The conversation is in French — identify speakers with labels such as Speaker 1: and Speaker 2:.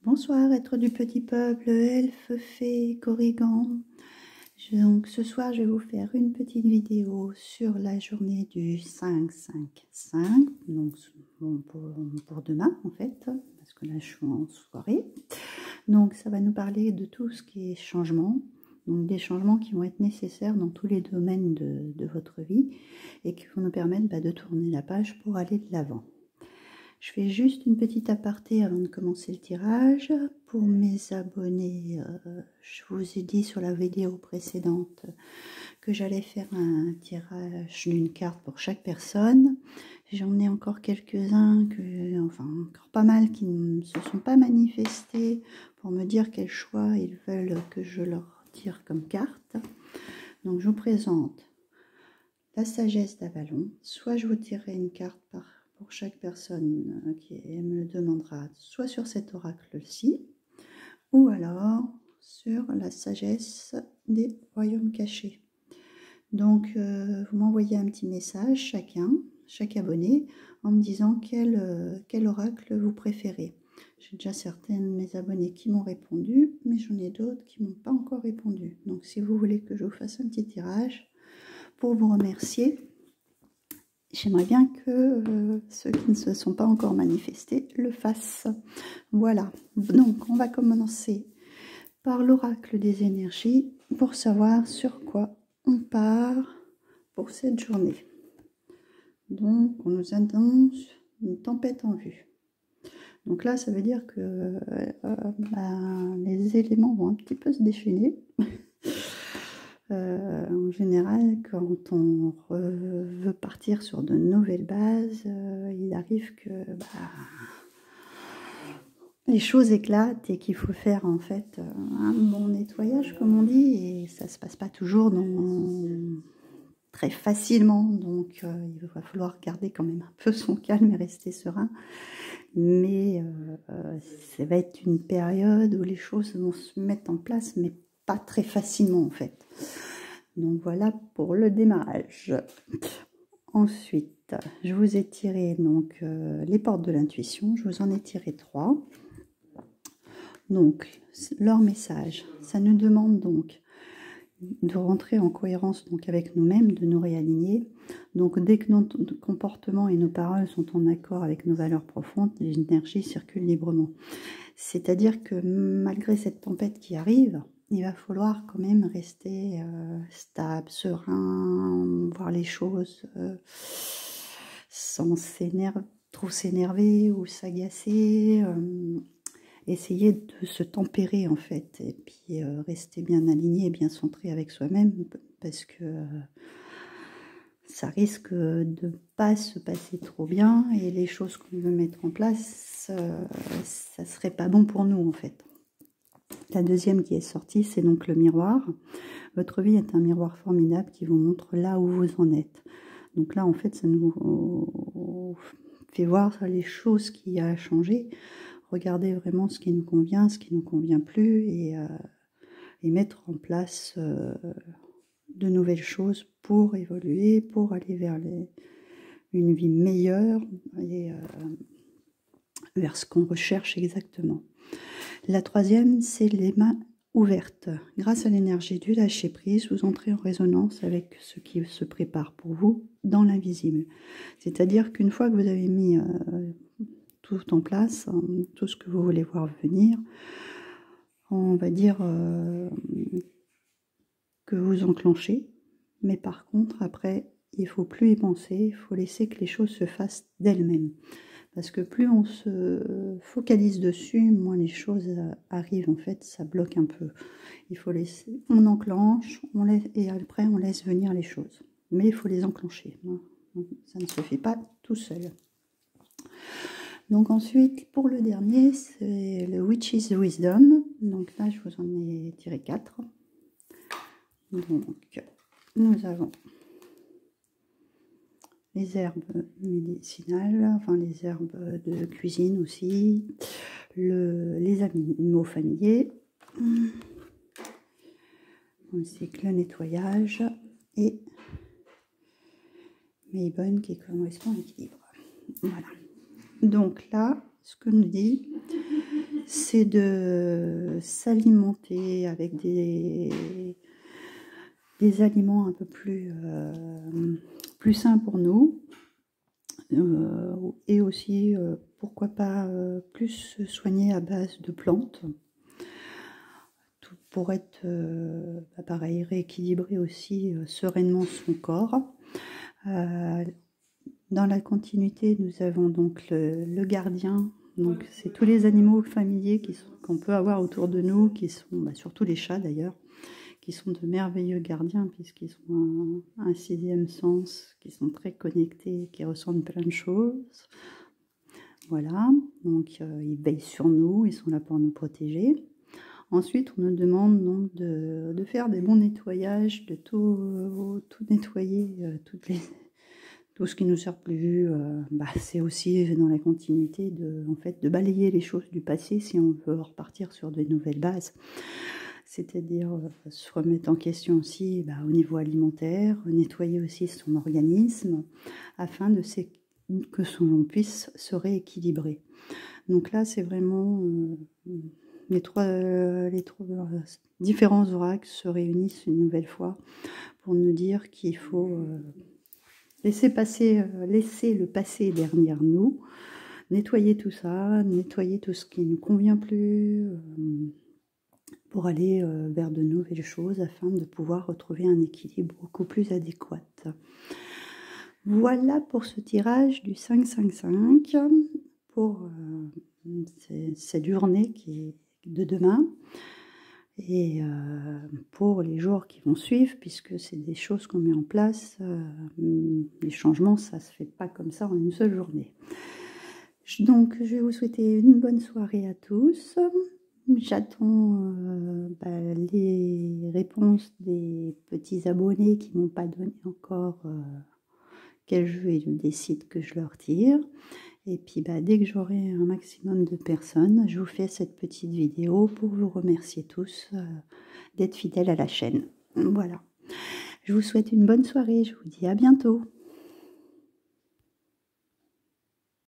Speaker 1: Bonsoir, être du petit peuple, elfe, fée, corrigan. Donc ce soir, je vais vous faire une petite vidéo sur la journée du 5-5-5, donc bon, pour demain en fait, parce que là je suis en soirée. Donc ça va nous parler de tout ce qui est changement, donc des changements qui vont être nécessaires dans tous les domaines de votre vie et qui vont nous permettre de tourner la page pour aller de l'avant. Je fais juste une petite aparté avant de commencer le tirage. Pour mes abonnés, je vous ai dit sur la vidéo précédente que j'allais faire un tirage d'une carte pour chaque personne. J'en ai encore quelques-uns, enfin encore pas mal qui ne se sont pas manifestés pour me dire quel choix ils veulent que je leur tire comme carte. Donc je vous présente la sagesse d'Avalon. Soit je vous tirerai une carte pour chaque personne qui me le demandera, soit sur cet oracle-ci, ou alors sur la sagesse des royaumes cachés. Donc, vous m'envoyez un petit message chaque abonné, en me disant quel oracle vous préférez. J'ai déjà certaines de mes abonnés qui m'ont répondu, mais j'en ai d'autres qui m'ont pas encore répondu. Donc, si vous voulez que je vous fasse un petit tirage pour vous remercier, j'aimerais bien que ceux qui ne se sont pas encore manifestés le fassent. Voilà, donc on va commencer par l'oracle des énergies pour savoir sur quoi on part pour cette journée. Donc on nous annonce une tempête en vue. Donc là ça veut dire que les éléments vont un petit peu se déchaîner. En général, quand on veut partir sur de nouvelles bases, il arrive que les choses éclatent et qu'il faut faire en fait un bon nettoyage, comme on dit, et ça se passe pas toujours très facilement. Donc il va falloir garder quand même un peu son calme et rester serein. Mais ça va être une période où les choses vont se mettre en place, mais pas très facilement en fait. Donc voilà pour le démarrage. Ensuite, je vous ai tiré donc les portes de l'intuition. Je vous en ai tiré 3. Donc leur message, ça nous demande donc de rentrer en cohérence donc avec nous-mêmes, de nous réaligner. Donc dès que notre comportement et nos paroles sont en accord avec nos valeurs profondes, l'énergie circule librement. C'est-à-dire que malgré cette tempête qui arrive, il va falloir quand même rester stable, serein, voir les choses sans trop s'énerver ou s'agacer, essayer de se tempérer en fait, et puis rester bien aligné et bien centré avec soi-même, parce que ça risque de ne pas se passer trop bien, et les choses qu'on veut mettre en place, ça serait pas bon pour nous en fait. La deuxième qui est sortie, c'est donc le miroir. Votre vie est un miroir formidable qui vous montre là où vous en êtes. Donc là, en fait, ça nous fait voir les choses qui a changé. Regardez vraiment ce qui nous convient, ce qui ne nous convient plus, et mettre en place de nouvelles choses pour évoluer, pour aller vers une vie meilleure et vers ce qu'on recherche exactement. La troisième, c'est les mains ouvertes. Grâce à l'énergie du lâcher-prise, vous entrez en résonance avec ce qui se prépare pour vous dans l'invisible. C'est-à-dire qu'une fois que vous avez mis tout en place, tout ce que vous voulez voir venir, on va dire que vous enclenchez, mais par contre, après, il ne faut plus y penser, il faut laisser que les choses se fassent d'elles-mêmes. Parce que plus on se focalise dessus, moins les choses arrivent, en fait, ça bloque un peu. Il faut laisser, on enclenche, et après on laisse venir les choses. Mais il faut les enclencher, ça ne se fait pas tout seul. Donc ensuite, pour le dernier, c'est le Witch's Wisdom. Donc là, je vous en ai tiré 4. Donc, nous avons les herbes médicinales, enfin les herbes de cuisine aussi, les animaux familiers, ainsi que le nettoyage, et Maybonne qui correspond à l'équilibre. Voilà. Donc là, ce que nous dit, c'est de s'alimenter avec des aliments un peu plus sains pour nous, et aussi pourquoi pas plus se soigner à base de plantes, tout pour être pareil, rééquilibrer aussi sereinement son corps. Dans la continuité, nous avons donc le gardien. Donc c'est tous les animaux familiers qu'on peut avoir autour de nous, qui sont surtout les chats d'ailleurs, qui sont de merveilleux gardiens puisqu'ils ont un sixième sens, qui sont très connectés, qui ressentent plein de choses. Voilà, donc ils veillent sur nous, ils sont là pour nous protéger. Ensuite, on nous demande donc de faire des bons nettoyages, de tout nettoyer, tout ce qui ne nous sert plus. C'est aussi dans la continuité de balayer les choses du passé si on veut repartir sur de nouvelles bases. C'est-à-dire se remettre en question aussi au niveau alimentaire, nettoyer aussi son organisme afin que l'on puisse se rééquilibrer. Donc là, c'est vraiment les trois différents oracles se réunissent une nouvelle fois pour nous dire qu'il faut laisser le passé derrière nous, nettoyer tout ça, nettoyer tout ce qui ne convient plus, pour aller vers de nouvelles choses afin de pouvoir retrouver un équilibre beaucoup plus adéquat. Voilà pour ce tirage du 5-5-5 pour cette journée qui est de demain et pour les jours qui vont suivre, puisque c'est des choses qu'on met en place. Les changements, ça se fait pas comme ça en une seule journée. Donc je vais vous souhaiter une bonne soirée à tous. J'attends les réponses des petits abonnés qui m'ont pas donné encore quel jeu ils décident que je leur tire. Et puis dès que j'aurai un maximum de personnes, je vous fais cette petite vidéo pour vous remercier tous d'être fidèles à la chaîne. Voilà. Je vous souhaite une bonne soirée. Je vous dis à bientôt.